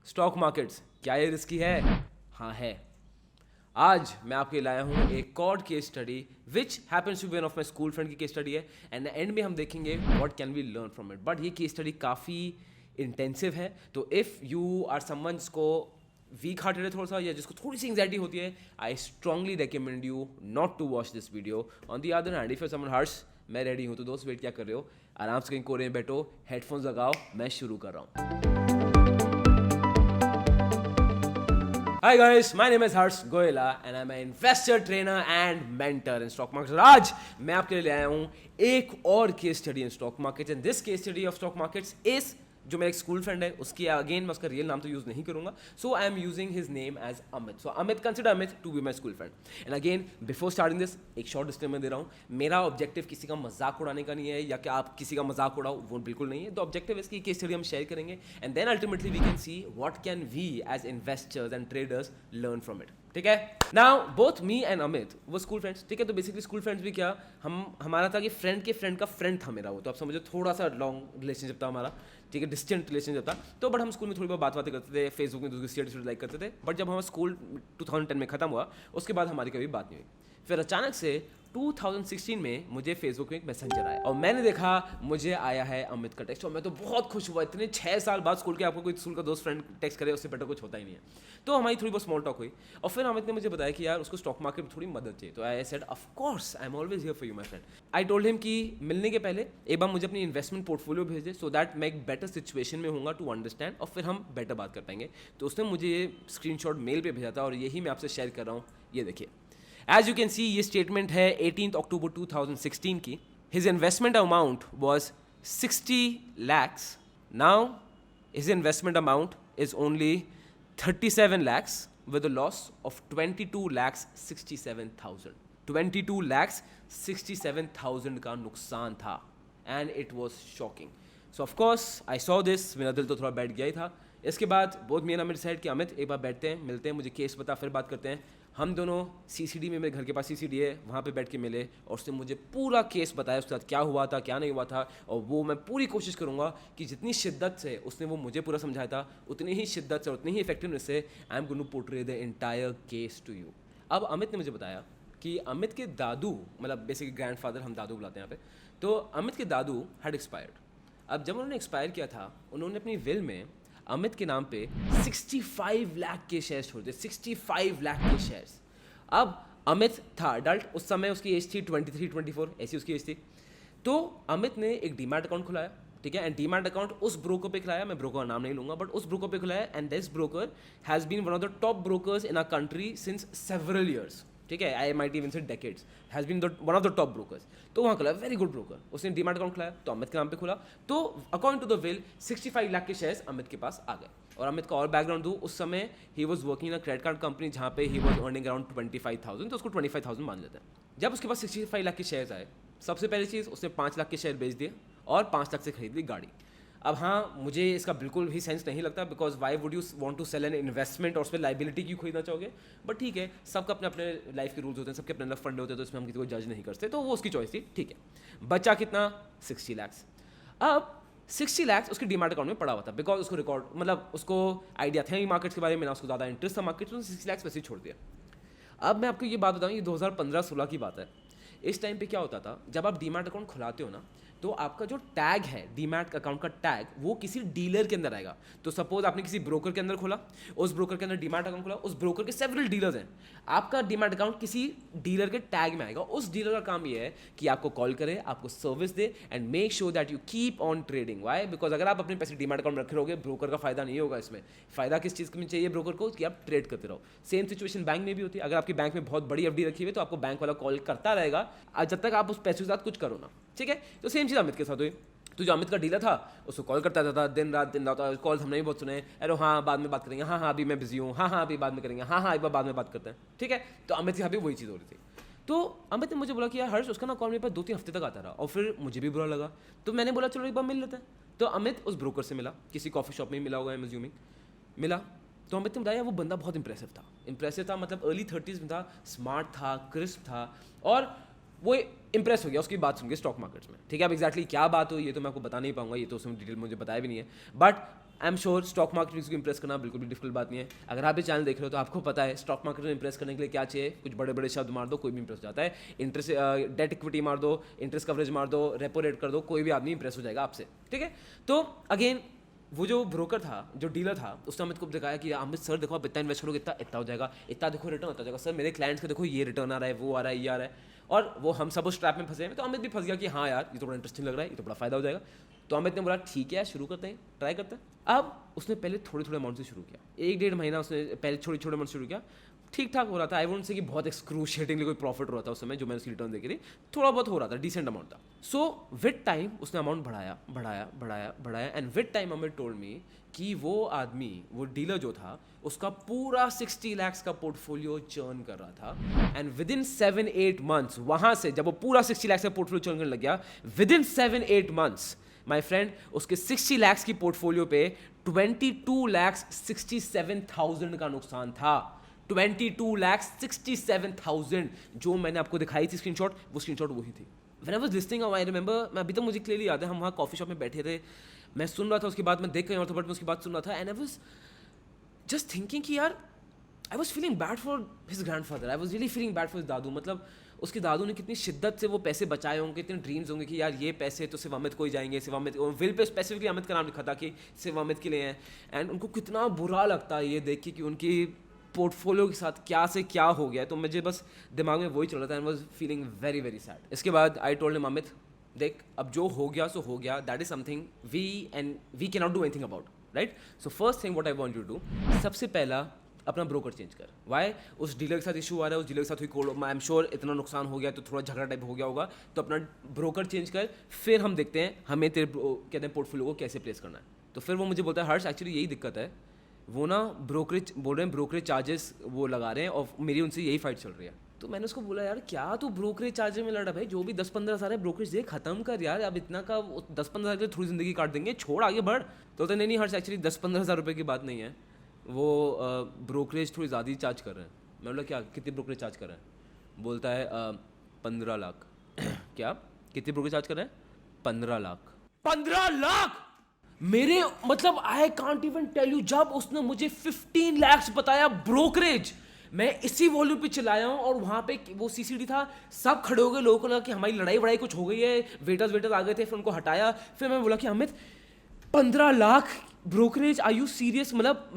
Stock markets क्या ये risky है? हाँ है। आज मैं आपके लिए लाया हूँ एक कॉड case study which happens to be one of my school friend की केस स्टडी है एंड एंड में हम देखेंगे what can we learn from it. But ये केस स्टडी काफ़ी इंटेंसिव है, तो इफ़ यू आर समवन जिसको वीक हार्टेड है थोड़ा सा या जिसको थोड़ी सी एंग्जाइटी होती है, I strongly recommend you not to watch this video. On the other hand, if you someone harsh, मैं रेडी हूँ, तो दोस्त वेट क्या कर रहे हो? आराम से कहीं कोने में बैठो, हेडफोन्स लगाओ, मैं शुरू कर रहा हूँ। Hi guys, my name is Harsh Goyla and I'm an investor, trainer and mentor in stock markets. और आज मैं आपके लिए ले आया हूँ एक और case study in stock markets and this case study of stock markets is जो मेरा एक स्कूल फ्रेंड है उसकी, अगेन मैं उसका रियल नाम तो यूज नहीं करूंगा, so I am using his name as Amit. So Amit, consider Amit to be my school friend. And again before starting this एक शॉर्ट डिस्क्लेमर दे रहा हूँ, मेरा ऑब्जेक्टिव किसी का मजाक उड़ाने का नहीं है या कि आप किसी का मजाक उड़ाओ, वो बिल्कुल नहीं है। द ऑब्जेक्टिव इसकी केस स्टडी हम शेयर करेंगे and then ultimately we can see what can we as investors and traders learn from it. ठीक है, now both me and Amit वो स्कूल फ्रेंड्स। ठीक है, तो बेसिकली स्कूल फ्रेंड्स भी क्या, हमारा था कि फ्रेंड के फ्रेंड का फ्रेंड था मेरा वो, तो आप समझो थोड़ा सा लॉन्ग रिलेशनशिप था हमारा। ठीक है, डिस्टेंट रिलेशनशिप था, तो बट हम स्कूल में थोड़ी बहुत बातें करते थे, फेसबुक में दूसरी स्टेटस लाइक करते थे। बट जब हमारा स्कूल 2010 में खत्म हुआ उसके बाद हमारी कभी बात नहीं हुई। फिर अचानक से 2016 में मुझे फेसबुक में एक मैसेंजर आया और मैंने देखा मुझे आया है अमित का टेक्स्ट और मैं तो बहुत खुश हुआ। इतने 6 साल बाद स्कूल के आपको कोई स्कूल का दोस्त फ्रेंड टेक्स्ट करे, उससे बेटर कुछ होता ही नहीं है। तो हमारी थोड़ी बहुत स्मॉल टॉक हुई और फिर अमित ने मुझे बताया कि यार उसको स्टॉक मार्केट में थोड़ी मदद चाहिए। तो I said of course I am always here for you my friend. I told him कि मिलने के पहले एक बार मुझे अपनी इन्वेस्टमेंट पोर्टफोलियो भेज दे, सो दैट मैं एक बेटर सिचुएशन में हूँगा टू अंडरस्टैंड और फिर हम बेटर बात कर पाएंगे। तो उसने मुझे ये स्क्रीनशॉट मेल पे भेजा था और यही मैं आपसे शेयर कर रहा हूँ। ये देखिए, एज यू कैन सी ये स्टेटमेंट है 18 अक्टूबर 2016 की। His investment amount was 60 lakhs. Now his investment amount is only 37 lakhs with a loss of 22 lakhs 67,000. 22 lakhs 67,000 का नुकसान था and it was shocking. So of course I saw this, मेरा दिल तो थोड़ा बैठ गया ही था। इसके बाद बहुत मेरा मेरे साइड कि अमित एक बार बैठते हैं, मिलते हैं, मुझे केस बता, फिर बात करते हैं। हम दोनों सीसीडी में, मेरे घर के पास सीसीडी है, वहाँ पे बैठ के मिले और उसने मुझे पूरा केस बताया, उसके साथ क्या हुआ था क्या नहीं हुआ था। और वो मैं पूरी कोशिश करूँगा कि जितनी शिद्दत से उसने वो मुझे पूरा समझाया था उतनी ही शिद्दत से उतनी ही इफेक्टिवनेस से I am going to portray the entire case to you. अब अमित ने मुझे बताया कि अमित के दादू, मतलब बेसिकली ग्रैंडफादर, हम दादू बुलाते हैं यहाँ पे, तो अमित के दादू हैड एक्सपायर्ड। अब जब उन्होंने एक्सपायर किया था, उन्होंने अपनी विल में अमित के नाम पे 65 लाख के शेयर्स छोड़ दिए। 65 लाख के शेयर्स। अब अमित था अडल्ट, उस समय उसकी एज थी 23-24, ऐसी उसकी एज थी। तो अमित ने एक डीमैट अकाउंट खुलाया, ठीक है, एंड डीमैट अकाउंट उस ब्रोकर पे खुलाया, मैं ब्रोकर का नाम नहीं लूंगा, बट उस ब्रोकर पे खुलाया and this broker has been one of the top brokers in our country since several years. ठीक है, I might even say decades, has been one of the top brokers. तो वहाँ खुला, वेरी गुड ब्रोकर, उसने demat account खुलाया तो अमित के नाम पे खुला। तो according to the will 65 lakh के शेयर्स अमित के पास आ गए। और अमित का और बैकग्राउंड दूँ, उस समय he was working in a credit card company जहाँ पे ही वॉज अर्निंग अराउंड 25,000, तो उसको 25,000 मान लेते हैं। जब उसके पास 65 लाख के शेयर्स आए, सबसे पहली चीज़ उसने 5 लाख के शेयर बेच दिए और 5 लाख से खरीद ली गाड़ी। अब हाँ, मुझे इसका बिल्कुल भी सेंस नहीं लगता, because why would you want to sell an investment और उस पर लाइबिलिटी क्यों खरीदना चाहोगे। बट ठीक है, सबका अपने अपने लाइफ के रूल्स होते हैं, सबके अपने अलग फंड होते हैं, तो इसमें हम किसी को जज नहीं करते, तो वो उसकी चॉइस थी। ठीक है, बचा कितना? 60 lakhs। अब 60 lakhs उसके डीमैट अकाउंट में पड़ा हुआ था, बिकॉज उसको रिकॉर्ड, मतलब उसको आइडिया था ही मार्केट्स के बारे में, ना उसको ज़्यादा इंटरेस्ट था मार्केट्स में, 60 lakhs वैसे ही छोड़ दिया। अब मैं आपको ये बात बताऊँ, ये 2015-16 की बात है। इस टाइम पे क्या होता था, जब आप डीमैट अकाउंट खुलाते हो ना, तो आपका जो टैग है डीमैट अकाउंट का टैग, वो किसी डीलर के अंदर आएगा। तो सपोज आपने किसी ब्रोकर के अंदर खोला, उस ब्रोकर के अंदर डीमैट अकाउंट खोला, उस ब्रोकर के सेवरल डीलर्स हैं, आपका डीमैट अकाउंट किसी डीलर के टैग में आएगा। उस डीलर का काम ये है कि आपको कॉल करे, आपको सर्विस दे and make sure that you keep on trading. Why? Because अगर आप अपने पैसे डीमैट अकाउंट में रखे रहोगे, ब्रोकर का फायदा नहीं होगा। इसमें फायदा किस चीज़ में चाहिए ब्रोकर को, कि आप ट्रेड करते रहो। सेम सिचुएशन बैंक में भी होती है। अगर आपके बैंक में बहुत बड़ी एफडी रखी हुई है तो आपको बैंक वाला कॉल करता रहेगा जब तक आप उस पैसे के साथ कुछ करो ना। ठीक है, तो सेम चीज़ अमित के साथ हुई। तो जो अमित का डीलर था उसको कॉल करता रहता था दिन रात कॉल हमने भी बहुत सुने, अरे हाँ बाद में बात करेंगे, हाँ हाँ अभी मैं बिजी हूँ, हाँ हाँ अभी बाद में करेंगे, हाँ हाँ एक बार बाद में बात करते हैं। ठीक है, तो अमित के यहाँ भी वही चीज़ हो रही थी। तो अमित ने मुझे बोला कि यार हर्ष, उसका ना कॉल मेरे पास 2-3 हफ्ते तक आता रहा और फिर मुझे भी बुरा लगा। तो मैंने बोला चलो एक बार मिल लेते हैं। तो अमित उस ब्रोकर से मिला, किसी कॉफी शॉप में मिला होगा, एम एज्यूमिंग मिला। तो अमित ने बताया वो बंदा बहुत इंप्रेसिव था, मतलब अर्ली 30s में था, स्मार्ट था, क्रिस्प था और वो इंप्रेस हो गया उसकी बात सुन के स्टॉक मार्केट्स में। ठीक है, अब एक्जैक्टली क्या बात हुई ये तो मैं आपको बता नहीं पाऊंगा, ये तो उसमें डिटेल मुझे बताया भी नहीं है। But I am sure stock market में इंप्रेस करना बिल्कुल भी डिफिकल्ट बात नहीं है. अगर आप ये चैनल देख रहे हो तो आपको पता है स्टॉक मार्केट में इंप्रेस करने के लिए क्या चाहिए. कुछ बड़े बड़े शब्द मार दो, कोई भी इंप्रेस हो जाता है. इंटरेस्ट, डेट इक्विटी मार दो, इंटरेस्ट कवरेज मार दो, रेपो रेट कर दो, कोई भी आदमी इंप्रेस हो जाएगा आपसे. ठीक है. तो अगेन वो जो ब्रोकर था, जो डीलर था, उसने अमित को दिखाया कि अमित सर देखो आप इतना इन्वेस्ट करोगे इतना इतना हो जाएगा, इतना देखो रिटर्न होता जाएगा. सर मेरे क्लाइंट्स का देखो ये रिटर्न आ रहा है, वो आ रहा है, ये आ रहा है. और वो हम सब उस ट्रैप में फंसे हैं. तो अमित भी फंस गया कि हाँ यार ये तो बड़ा इंटरेस्टिंग लग रहा है, ये तो बड़ा फायदा हो जाएगा. तो अमित ने बोला ठीक है शुरू करते हैं, ट्राई करते हैं. अब उसने पहले थोड़े थोड़े अमाउंट से शुरू किया. 1-1.5 महीना उसने पहले छोटे छोटे अमाउंट से शुरू किया. ठीक ठाक हो रहा था. आई वोंट से कि बहुत एक्सक्रूशिएटिंगली कोई प्रॉफिट हो रहा था उस समय जो मैंने उसकी रिटर्न देखी थी. थोड़ा बहुत हो रहा था, डिसेंट अमाउंट था. सो विद टाइम उसने अमाउंट बढ़ाया बढ़ाया बढ़ाया बढ़ाया. And with time Amit told me कि वो आदमी, वो डीलर जो था, उसका पूरा 60 lakhs का पोर्टफोलियो चर्न कर रहा था. एंड विद इन 7-8 months, वहां से जब वो पूरा 60 lakhs का पोर्टफोलियो चर्न करने लग गया, with in 7-8 months my friend उसके 60 lakhs की पोर्टफोलियो पे 22,67,000 का नुकसान था. 22,67,000 जो मैंने आपको दिखाई थी स्क्रीनशॉट, वो स्क्रीनशॉट वही थी. When I was listening, I remember, मैं अभी तक मुझे क्लियरली याद है, हम वहाँ कॉफी शॉप में बैठे थे, मैं सुन रहा था. उसके बाद मैं देख कहीं और था, बट मैं उसकी बात सुन रहा था. And I was just thinking कि यार I was feeling bad for his grandfather. I was really feeling bad for his दादू. मतलब उसके दादू ने कितनी शिद्दत से वो पैसे बचाए होंगे, कितने ड्रीम्स होंगे कि यार ये पैसे तो सिर्फ अमित को ही जाएंगे, सिर्फ Amit. Will pay specifically Amit का नाम लिखा था कि सिर्फ अमित के लिए हैं. एंड उनको कितना बुरा लगता है ये देख के कि उनकी पोर्टफोलियो के साथ क्या से क्या हो गया. तो मुझे बस दिमाग में वही चल रहा था. And was feeling very very sad. इसके बाद आई टोल्ड हिम अमित देख अब जो हो गया सो हो गया. That is something we can not do anything about, right. So first thing what I want you to do, सबसे पहला अपना ब्रोकर चेंज कर. वाई? उस डीलर के साथ इशू आ रहा है, उस डीलर के साथ हुई कोड, आई एम श्योर इतना नुकसान हो गया तो थोड़ा झगड़ा टाइप हो गया होगा. तो अपना ब्रोकर चेंज कर, फिर हम देखते हैं हमें तेरे कहते हैं पोर्टफोलियो को कैसे प्लेस करना है. तो फिर वो मुझे बोलता है हर्ष एक्चुअली यही दिक्कत है, वो ना ब्रोकरेज बोल रहे हैं, ब्रोकरेज चार्जेस वो लगा रहे हैं और मेरी उनसे यही फाइट चल रही है. तो मैंने उसको बोला यार क्या तू ब्रोकरेज चार्जेस में लड़ा भाई, जो भी 10-15 हज़ार है ब्रोकरेज दे, खत्म कर यार. अब इतना का 10-15 हज़ार के थोड़ी ज़िंदगी काट देंगे, छोड़ आगे बढ़. तो नहीं हर्ष एक्चुअली 10-15 हज़ार रुपये की बात नहीं है, वो ब्रोकरेज थोड़ी ज़्यादा ही चार्ज कर रहे हैं. मैं बोला क्या, कितनी ब्रोकरेज चार्ज कर रहे हैं? बोलता है 15 लाख. क्या कितनी ब्रोकरेज चार्ज कर रहे हैं? 15 लाख. 15 लाख मेरे मतलब I can't even tell you. जब उसने मुझे 15 lakhs बताया ब्रोकरेज, मैं इसी वॉल्यूम पे चलाया हूँ. और वहाँ पे वो सीसीडी था, सब खड़े हो गए. लोगों को लगा कि हमारी लड़ाई वड़ाई कुछ हो गई है, वेटर्स आ गए थे, फिर उनको हटाया. फिर मैं बोला कि Amit 15 lakh brokerage, are you serious? मतलब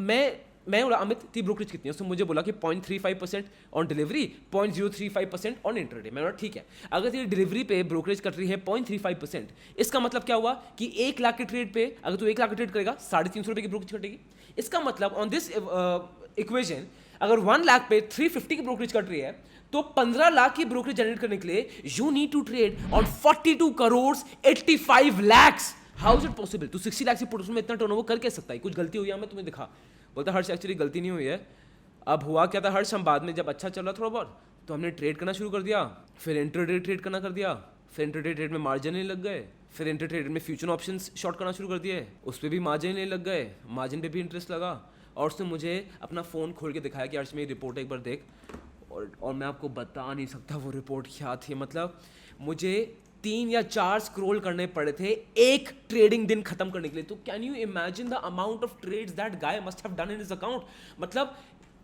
मैं बोला अमित ती ब्रोकरेज कितनी है? उसने मुझे बोला कि 0.35% ऑन डिलीवरी, 0.035% ऑन इंटरडे. मैं बोला ठीक है, अगर तेरी डिलीवरी पे ब्रोकरेज कट रही है 0.35%, इसका मतलब क्या हुआ कि 1 लाख के ट्रेड पे अगर तू 1 लाख का ट्रेड करेगा 350 रुपये की ब्रोकरेज कटेगी. इसका मतलब ऑन दिस इक्वेशन अगर 1 लाख पे 350 की ब्रोकरेज कट रही है, तो 15 लाख की ब्रोकरेज जनरेट करने के लिए you need to trade on 42 crore 85 lakhs. How is it possible? तू 60 लाख से पोर्टफोलियो में इतना टर्नओवर कर कैसे सकता है? कुछ गलती हुई है? मैं तुम्हें दिखा. बोलता हर्ष एक्चुअली गलती नहीं हुई है. अब हुआ क्या था हर्ष, हम बाद में जब अच्छा चल रहा थोड़ा बहुत तो हमने ट्रेड करना शुरू कर दिया, फिर इंटरडे ट्रेड करना कर दिया, फिर इंटरडे ट्रेड में मार्जिन नहीं लग गए, फिर इंटरडे ट्रेड में फ्यूचर ऑप्शंस शॉर्ट करना शुरू कर दिए, उस पर भी मार्जिन नहीं लग गए, मार्जिन पे भी इंटरेस्ट लगा. और उसने मुझे अपना फ़ोन खोल के दिखाया कि हर्ष मेरी रिपोर्ट एक बार देख. और मैं आपको बता नहीं सकता वो रिपोर्ट क्या थी. मतलब मुझे 3 या 4 स्क्रॉल करने पड़े थे एक ट्रेडिंग दिन खत्म करने के लिए. तो can you imagine the amount of trades that guy must have done in his account? मतलब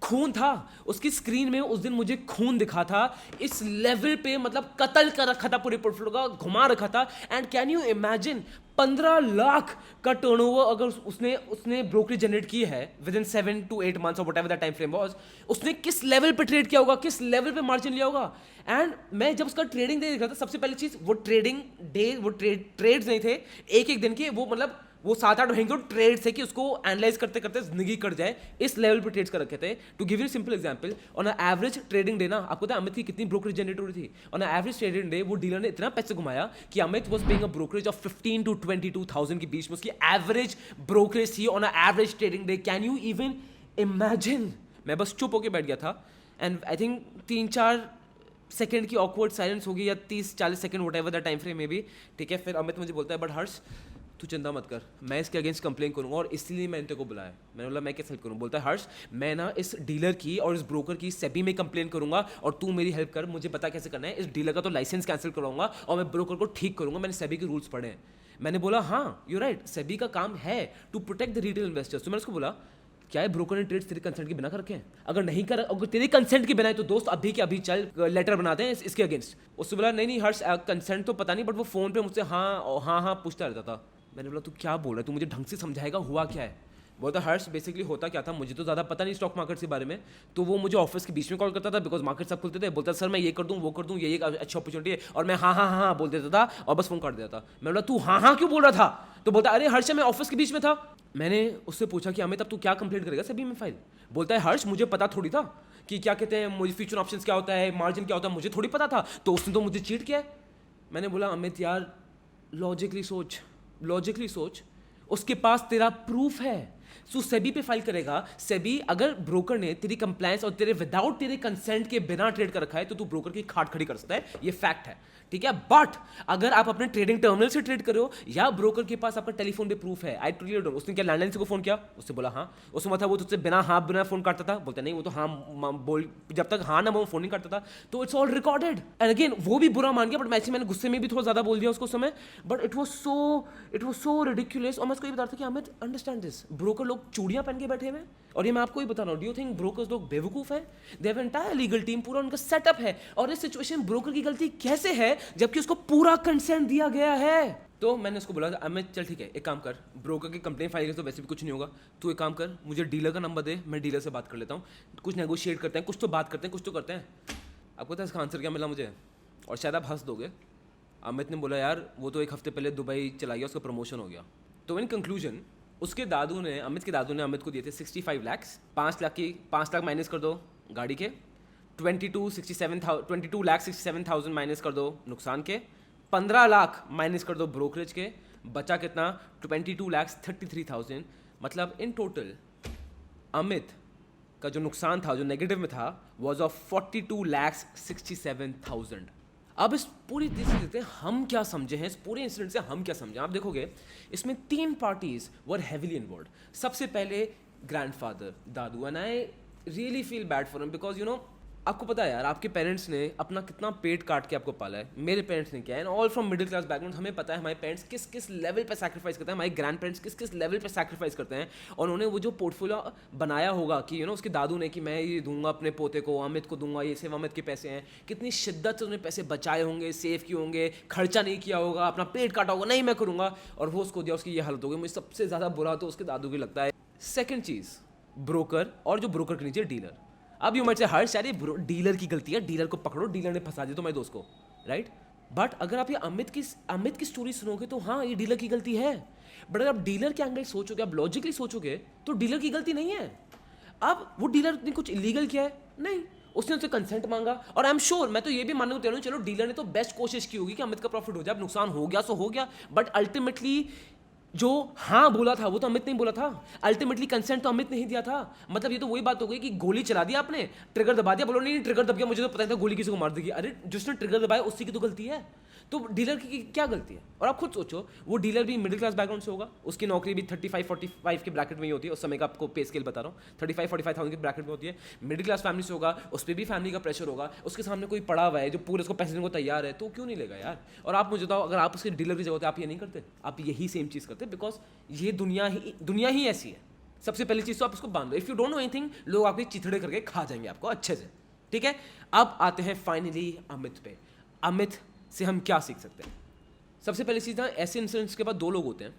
खून था उसकी स्क्रीन में. उस दिन मुझे खून दिखा था इस लेवल पे, मतलब कत्ल कर रखा था पूरे पोर्टफोलियो का, घुमा रखा था. And can you imagine 15 lakh का टर्नओवर अगर उसने ब्रोकरेज जनरेट की है विद इन 7 to 8 months और whatever the time frame was, उसने किस लेवल पे ट्रेड किया होगा, किस लेवल पे मार्जिन लिया होगा. एंड मैं जब उसका ट्रेडिंग डे देख रहा था, सबसे पहली चीज वो ट्रेडिंग डे, वो ट्रेड्स नहीं थे एक दिन के, वो मतलब वो 7-8 महीने के ट्रेड्स थे कि उसको एनालाइज करते करते जिंदगी कट जाए, इस लेवल पे ट्रेड्स कर रखे थे. To give you simple example, on average trading day ना, आपको पता है अमित की कितनी ब्रोकरेज जनरेट हो रही थी? ऑन एवरेज ट्रेडिंग डे वो डीलर ने इतना पैसे घुमाया कि Amit was paying a brokerage of 15 to 22,000 के बीच में उसकी एवरेज ब्रोकरेज थी on average trading day. Can you even imagine? मैं बस चुप होकर बैठ गया था. एंड आई थिंक 3-4 सेकंड की ऑकवर्ड साइलेंस होगी, या 30-40 second whatever the time frame में भी. ठीक है, फिर अमित मुझे बोलता है बट हर्ष तू चिंता मत कर, मैं इसके अगेंस्ट कंप्लेन करूंगा और इसलिए मैंने तेरे को बुलाया. मैंने बोला मैं कैसे हेल्प करूँ? बोलता है हर्ष मैं ना इस डीलर की और इस ब्रोकर की सेबी में कंप्लेन करूंगा और तू मेरी हेल्प कर, मुझे पता कैसे करना है. इस डीलर का तो लाइसेंस कैंसिल करवाऊंगा और मैं ब्रोकर को ठीक करूंगा. मैंने सेबी के रूल्स पढ़े हैं. मैंने बोला हाँ यू राइट, सेबी का काम है to protect the retail investors. तो मैंने उसको बोला क्या है ब्रोकर ने ट्रेड्स तेरे कंसेंट के बिना कर रखे हैं? अगर नहीं कर, अगर तेरे कंसेंट के बिना है तो दोस्त अभी के अभी चल लेटर बनाते हैं इसके अगेंस्ट। उससे बोला नहीं हर्ष कंसेंट तो पता नहीं, बट वो फोन पे मुझसे हाँ पूछता रहता था। मैंने बोला तू क्या बोल रहा है, तू मुझे ढंग से समझाएगा हुआ क्या है? बोलता हर्ष बेसिकली होता क्या था, मुझे तो ज़्यादा पता नहीं स्टॉक मार्केट के बारे में, तो वो मुझे ऑफिस के बीच में कॉल करता था बिकॉज मार्केट सब खुलते थे। बोलता सर मैं ये कर दूँ वो कर दूँ, ये एक अच्छी अपॉर्चुनिटी है, और मैं हाँ बोल देता था और बस फोन काट देता था। मैं बोला तू हाँ क्यों बोल रहा था? तो बोलता अरे हर्ष मैं ऑफिस के बीच में था। मैंने उससे पूछा कि अमित अब तू क्या कंप्लेंट करेगा सभी में फाइल? बोलता है हर्ष मुझे पता थोड़ी था कि क्या कहते हैं मुझे फ्यूचर ऑप्शंस क्या होता है, मार्जिन क्या होता है, मुझे थोड़ी पता था, तो उसने तो मुझे चीट किया है। मैंने बोला अमित यार लॉजिकली सोच, उसके पास तेरा प्रूफ है, तू सेबी पे फाइल करेगा। सेबी अगर ब्रोकर ने तेरी कंप्लायंस और तेरे विदाउट तेरे कंसेंट के बिना ट्रेड कर रखा है तो तू ब्रोकर की खाट खड़ी कर सकता है, ये फैक्ट है, ठीक है। बट अगर आप अपने ट्रेडिंग टर्मिनल से ट्रेड कर रहे हो या ब्रोकर के पास आपका टेलीफोन पे प्रूफ है, आई ट्रूली डोंट। उसने क्या लैंडलाइन से को फोन किया? उससे बोला हाँ। उसमें मतलब वो तुझसे बिना फोन काटता था? बोलता नहीं वो तो हाँ बोल, जब तक हाँ ना वो फोन नहीं काटता था। तो it's all recorded. And again वो भी बुरा मान गया, बट मैंने गुस्से में भी थोड़ा ज्यादा बोल दिया उसको समय, but it was so ridiculous. और मैं उसको ये बता रहा था कि अमित अंडरस्टैंड दिस, ब्रोकर लोग चूड़ियां पहन के बैठे हुए, और ये मैं आपको ही बता रहा हूँ, डू यू थिंक ब्रोकर्स लोग बेवकूफ है? They have entire legal team, पूरा उनका सेटअप है। और इस सिचुएशन ब्रोकर की गलती कैसे है जबकि उसको पूरा कंसेंट दिया गया है? तो मैंने उसको बोला अमित चल ठीक है एक काम कर, ब्रोकर की कंप्लेन फाइल कर तो वैसे भी कुछ नहीं होगा, तू एक काम कर मुझे डीलर का नंबर दे, मैं डीलर से बात कर लेता हूँ, कुछ नेगोशिएट करते हैं, कुछ तो बात करते हैं, कुछ तो करते हैं। आपको पता है इसका आंसर क्या मिला मुझे? और शायद आप हंस दोगे। अमित ने बोला यार वो तो एक हफ्ते पहले दुबई चला गया, उसका प्रमोशन हो गया। तो इन कंक्लूजन उसके दादू ने, अमित के दादू ने अमित को दिए थे 65 लाख। 5 लाख माइनस कर दो गाड़ी के, 22 लाख 67,000 माइनस कर दो नुकसान के, 15 लाख माइनस कर दो ब्रोकरेज के, बचा कितना? 22 लाख 33,000। मतलब इन टोटल अमित का जो नुकसान था, जो नेगेटिव में था, वॉज ऑफ 42 लाख 67,000। अब इस पूरी चीज़ से देखते हैं हम क्या समझे हैं, इस पूरे इंसिडेंट से हम क्या समझे। आप देखोगे इसमें 3 पार्टीज वर हेविली इन्वॉल्व। सबसे पहले grandfather Dadu, and I really feel bad for him because you know आपको पता है यार आपके पेरेंट्स ने अपना कितना पेट काट के आपको पाला है, मेरे पेरेंट्स ने क्या है, all from middle class background. हमें पता है हमारे पेरेंट्स किस किस लेवल पे सैक्रिफाइस करते हैं, हमारे ग्रैंड पेरेंट्स किस किस लेवल पे सैक्रिफाइस करते हैं, और उन्होंने वो जो पोर्टफोलियो बनाया होगा कि उसके दादू ने कि मैं ये दूंगा अपने पोते को, अमित को दूंगा, ये सिर्फ अमित के पैसे हैं, कितनी शिद्दत से उन्होंने पैसे बचाए होंगे, सेव किए होंगे, खर्चा नहीं किया होगा, अपना पेट काटा होगा, नहीं मैं करूँगा, और वो उसको दिया, उसकी ये हालत होगी। मुझे सबसे ज़्यादा बुरा तो उसके दादू की लगता है। सेकेंड चीज़ ब्रोकर, और जो ब्रोकर के नीचे डीलर। अब यू माइट से हर शायद डीलर की गलती है, डीलर को पकड़ो, डीलर ने फंसा दिया तुम्हारे दोस्त को, राइट? बट अगर आप ये अमित की स्टोरी सुनोगे तो हाँ ये डीलर की गलती है, बट अगर आप डीलर के एंगल सोचोगे, आप लॉजिकली सोचोगे तो डीलर की गलती नहीं है। अब वो डीलर ने कुछ इलीगल किया है? नहीं, उसने उससे कंसेंट मांगा, और आई एम श्योर, मैं तो ये भी मानने को तैयार हूं, चलो डीलर ने तो बेस्ट कोशिश की होगी कि अमित का प्रॉफिट हो जाए, अब नुकसान हो गया सो हो गया, बट अल्टीमेटली जो हाँ बोला था वो तो अमित नहीं बोला था, अल्टीमेटली कंसेंट तो अमित नहीं दिया था। मतलब ये तो वही बात हो गई कि गोली चला दिया आपने, ट्रिगर दबा दिया, बोलो नहीं ट्रिगर दब गया, मुझे तो पता था गोली किसी को मार देगी। अरे जिसने ट्रिगर दबाया उसी की तो गलती है, तो डीलर की क्या गलती है? और आप खुद सोचो, वो डीलर भी मिडिल क्लास बैकग्राउंड से होगा, उसकी नौकरी भी 35-45 के ब्रैकेट में ही होती है, उस समय का आपको पे स्केल बता रहा हूँ, 35-45,000 के ब्रैकेट में होती है, मिडिल क्लास फैमिली से होगा, उस पर भी फैमिली का प्रेशर होगा, उसके सामने कोई पड़ा हुआ है जो पूरे उसको पैसे देने को तैयार है, तो क्यों नहीं लेगा यार? और आप मुझे बताओ, अगर आप उसके डीलर की जगह होते आप ये नहीं करते? आप यही सेम चीज़ करते, बिकॉज ये दुनिया ही ऐसी है। सबसे पहली चीज़ तो आप इसको बांध दो, if you don't know anything, लोग आपके चिथड़े करके खा जाएंगे आपको अच्छे से, ठीक है? अब आते हैं फाइनली अमित पे। अमित से हम क्या सीख सकते हैं? सबसे पहली चीज़ ना, ऐसे इंसिडेंट्स के बाद 2 लोग होते हैं।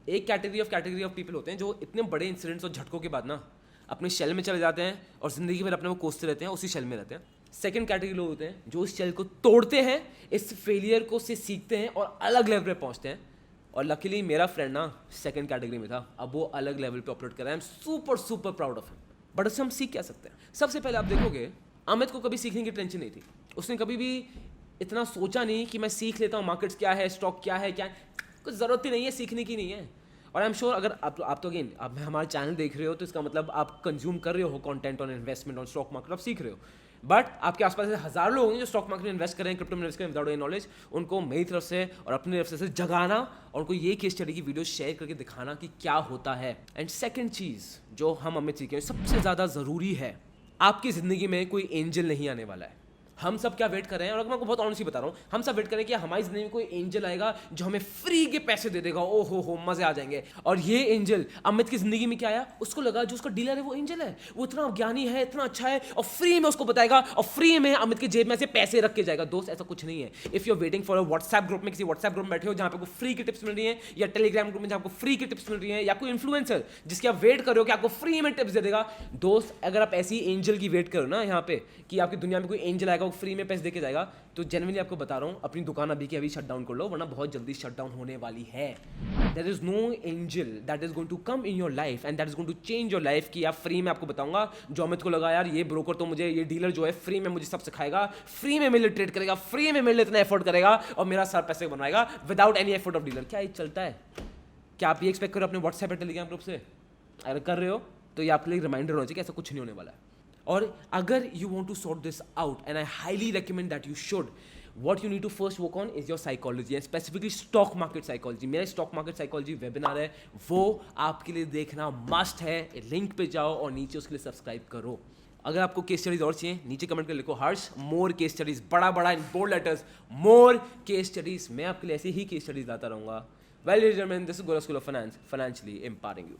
एक कैटेगरी ऑफ पीपल होते हैं जो इतने बड़े इंसिडेंट्स और झटकों के बाद ना अपने शेल में चले जाते हैं और ज़िंदगी भर अपने को कोसते रहते हैं, उसी शेल में रहते हैं। सेकंड कैटेगरी लोग होते हैं जो इस शेल को तोड़ते हैं, इस फेलियर को से सीखते हैं और अलग लेवल पे पहुंचते हैं। और लकीली मेरा फ्रेंड ना सेकंड कैटेगरी में था, अब वो अलग लेवल पे ऑपरेट कर रहा है। I am super proud of him. But उससे हम सीख क्या सकते हैं? सबसे पहले आप देखोगे अमित को कभी सीखने की टेंशन नहीं थी, उसने कभी भी इतना सोचा नहीं कि मैं सीख लेता हूँ मार्केट्स क्या है, स्टॉक क्या है, कुछ ज़रूरत ही नहीं है, सीखने की नहीं है। और आई एम श्योर अगर आप तो अगेन आप हमारे चैनल देख रहे हो तो इसका मतलब आप कंज्यूम कर रहे हो content on investment on stock market, आप सीख रहे हो। बट आपके आसपास ऐसे हज़ारों लोग होंगे जो स्टॉक मार्केट में इन्वेस्ट करें, क्रिप्टो में इन्वेस्ट करें विदाउट एनी नॉलेज। उनको मेरी तरफ से और अपनी तरफ से जगाना और उनको ये केस स्टडी की वीडियो शेयर करके दिखाना कि क्या होता है। एंड सेकेंड चीज़ जो हम अमित सीखे सबसे ज़्यादा ज़रूरी है, आपकी ज़िंदगी में कोई एंजल नहीं आने वाला है। हम सब क्या वेट कर रहे हैं, और मैं आपको बहुत ऑनेस्टली बता रहा हूँ, हम सब वेट कर रहे हैं कि हमारी जिंदगी में कोई एंजल आएगा जो हमें फ्री के पैसे दे देगा, ओ हो मजे आ जाएंगे। और ये एंजल अमित की जिंदगी में क्या आया, उसको लगा जो उसका डीलर है वो एंजल है, वो इतना ज्ञानी है, इतना अच्छा है, और फ्री में उसको बताएगा और फ्री में अमित की जेब में से पैसे रख के जाएगा। दोस्त ऐसा कुछ नहीं है। If you are waiting for a WhatsApp group में, किसी व्हाट्सएप ग्रुप में बैठे हो जहां पे आपको फ्री की टिप्स मिल रही है, या टेलीग्राम ग्रुप में जहां आपको फ्री की टिप्स मिल रही है, या कोई इन्फ्लुएंसर जिसकी आप वेट कर रहे हो कि आपको फ्री में टिप्स दे देगा, दोस्त अगर आप ऐसी एंजल की वेट करो ना यहाँ पे कि आपकी दुनिया में कोई एंजल आएगा वो फ्री में पैसे देके जाएगा, तो जेन्युइनली आपको बता रहा हूँ अपनी दुकान अभी की अभी शट डाउन कर लो, वरना बहुत जल्दी शट डाउन होने वाली है। There is no angel that is going to come in your life and that is going to change your life कि आप फ्री में, आपको बताऊंगा जो अमित को लगा यार ये ब्रोकर तो मुझे, ये डीलर जो है फ्री में मुझे सब सिखाएगा, फ्री में मेरे लिए ट्रेड करेगा, फ्री में मेरे लिए इतना एफर्ट करेगा और मेरा सारा पैसे बनाएगा without any effort of dealer. क्या ये चलता है? क्या आप ये एक्सपेक्ट करो अपने व्हाट्सएप टेलीग्राम ग्रुप से? अगर कर रहे हो तो ये आपके लिए रिमाइंडर होना चाहिए कि ऐसा कुछ नहीं होने वाला है। और अगर you want to sort this out, and I highly recommend that you should, what you need to first work on is your psychology and specifically stock market psychology। मेरा स्टॉक मार्केट साइकोलॉजी वेबिनार है, वो आपके लिए देखना must है। Link पे जाओ और नीचे उसके लिए सब्सक्राइब करो। अगर आपको केस स्टडीज और चाहिए नीचे कमेंट कर लिखो हर्ष मोर केस स्टडीज, बड़ा बड़ा in bold letters, more case studies. मैं आपके लिए ऐसे ही केस स्टडीज लाता रहूंगा। वेल, दिस इज गोरा school of finance, financially empowering you.